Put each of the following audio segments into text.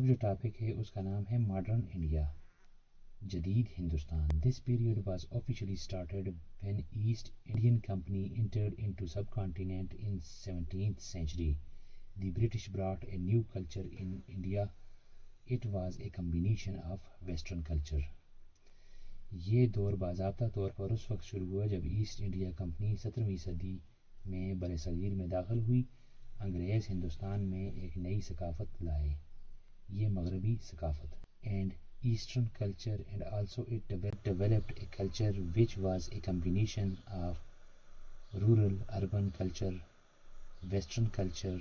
اب جو ٹاپک ہے اس کا نام ہے ماڈرن انڈیا، جدید Hindustan. This period was officially started when East Indian Company entered into subcontinent in 17th century. The British brought a new culture in India. It was a combination of Western culture. یہ دور باضابطہ طور پر اس وقت شروع ہوا جب East India company 17ویں صدی میں بر صغیر میں داخل ہوئی. انگریز ہندوستان میں ایک نئی ثقافت لائے، یہ مغربی ثقافت. And Eastern culture, and also it developed a culture which was a combination of rural urban culture. Western culture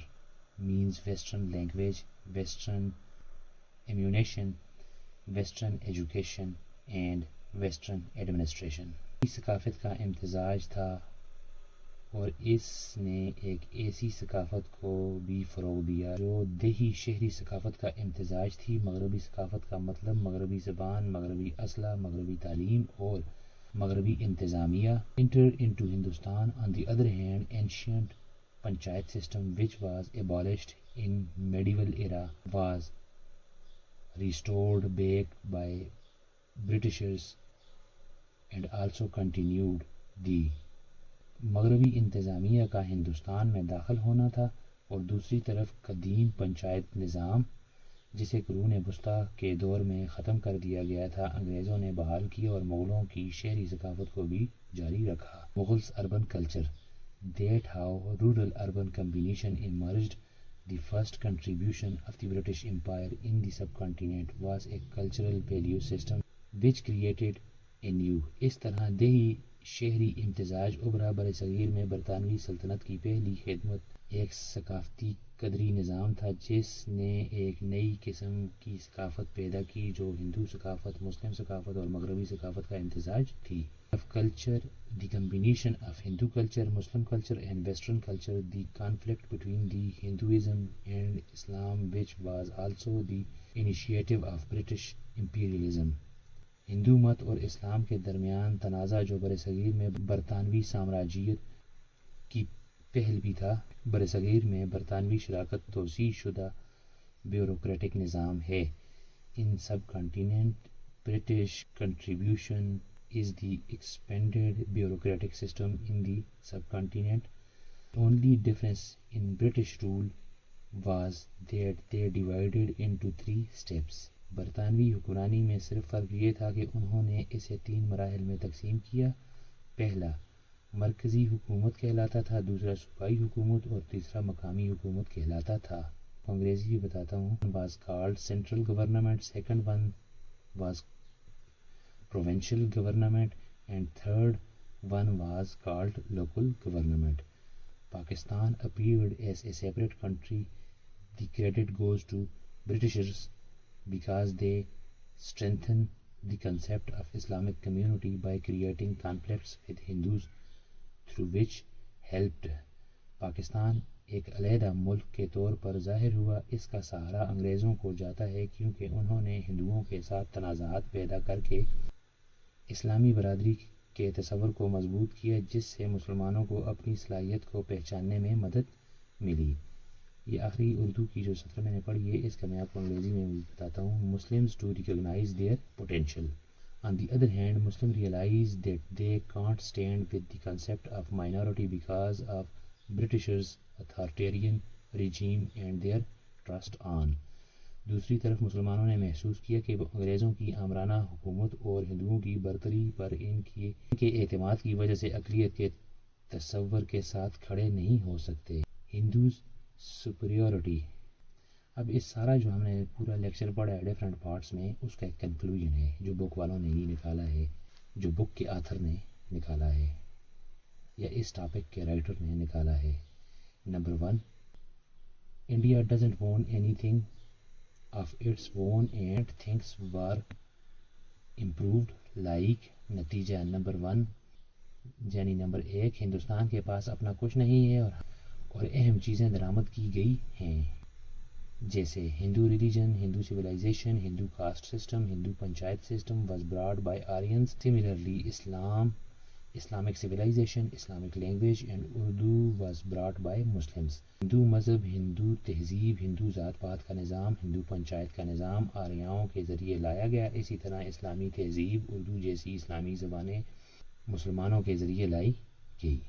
means Western language, Western ammunition, Western education and Western administration. اس ثقافت کا امتزاج تھا اور اس نے ایک ایسی ثقافت کو بھی فروغ دیا جو دیہی شہری ثقافت کا امتزاج تھی. مغربی ثقافت کا مطلب مغربی زبان، مغربی اسلحہ، مغربی تعلیم اور مغربی انتظامیہ. entered into Hindustan. On the other hand, ancient panchayat system which was abolished in medieval era was restored back by Britishers and also continued. the مغربی انتظامیہ کا ہندوستان میں داخل ہونا تھا اور دوسری طرف قدیم پنچایت نظام جسے قرون وسطیٰ کے دور میں ختم کر دیا گیا تھا انگریزوں نے بحال کیا اور مغلوں کی شہری ثقافت کو بھی جاری رکھا. Mughals urban culture. That how rural urban combination emerged. The first contribution of the British Empire in the subcontinent was a cultural value system which created a new. اس طرح دیہی شہری امتزاج ابھرا. بر صغیر میں برطانوی سلطنت کی پہلی خدمت ایک ثقافتی قدری نظام تھا جس نے ایک نئی قسم کی ثقافت پیدا کی جو ہندو ثقافت، مسلم ثقافت اور مغربی ثقافت کا امتزاج تھی. of culture, the combination of Hindu culture, Muslim culture and Western culture, the conflict between the Hinduism and Islam which was also the initiative of British imperialism. ہندو مت اور اسلام کے درمیان تنازع جو بر صغیر میں برطانوی سامراجیت کی پہل بھی تھا. بر صغیر میں برطانوی شراکت توسیع شدہ بیوروکریٹک نظام ہے. ان سب continent British contribution is the expanded bureaucratic system in the subcontinent. Only difference in British rule was that they divided into 3 steps. برطانوی حکمرانی میں صرف فرق یہ تھا کہ انہوں نے اسے 3 مراحل میں تقسیم کیا. پہلا مرکزی حکومت کہلاتا تھا، دوسرا صوبائی حکومت اور تیسرا مقامی حکومت کہلاتا تھا. انگریزی بتاتا ہوں. was called central government, second one was provincial government and third one was called local government. Pakistan appeared as a separate country. The credit goes to Britishers because they strengthened the concept of Islamic community by creating conflicts with Hindus through which helped Pakistan ایک علیحدہ ملک کے طور پر ظاہر ہوا. اس کا سہارا انگریزوں کو جاتا ہے کیونکہ انہوں نے ہندوؤں کے ساتھ تنازعات پیدا کر کے اسلامی برادری کے تصور کو مضبوط کیا جس سے مسلمانوں کو اپنی صلاحیت کو پہچاننے میں مدد ملی. یہ آخری اردو کی جو سطر میں نے پڑھی ہے اس کا میں آپ کو انگریزی میں بتاتا ہوں. Muslims to recognize their potential. On the other hand, Muslims realize that they can't stand with the concept of minority because of Britishers' authoritarian regime and their trust on. دوسری طرف مسلمانوں نے محسوس کیا کہ وہ انگریزوں کی آمرانہ حکومت اور ہندوؤں کی برتری پر ان کے اعتماد کی وجہ سے اقلیت کے تصور کے ساتھ کھڑے نہیں ہو سکتے. ہندوز سپریورٹی. اب اس سارا جو ہم نے پورا لیکچر پڑھا ہے ڈفرینٹ پارٹس میں اس کا ایک کنکلوژن ہے جو بک والوں نے یہ نکالا ہے، جو بک کے آتھر نے نکالا ہے یا اس ٹاپک کے رائٹر نے نکالا ہے. Number 1، India doesn't own anything of its own and things were improved like. نتیجہ نمبر 1 یعنی نمبر 1، ہندوستان کے پاس اپنا کچھ نہیں ہے اور اہم چیزیں درآمد کی گئی ہیں جیسے Hindu religion, Hindu civilization, Hindu caste system, Hindu panchayat system was brought by Aryans. Similarly, Islam Islamic civilization, Islamic language and Urdu was brought by Muslims. ہندو مذہب، ہندو تہذیب، ہندو ذات پات کا نظام، ہندو پنچایت کا نظام آریاؤں کے ذریعے لایا گیا. اسی طرح اسلامی تہذیب، اردو جیسی اسلامی زبانیں مسلمانوں کے ذریعے لائی گئی.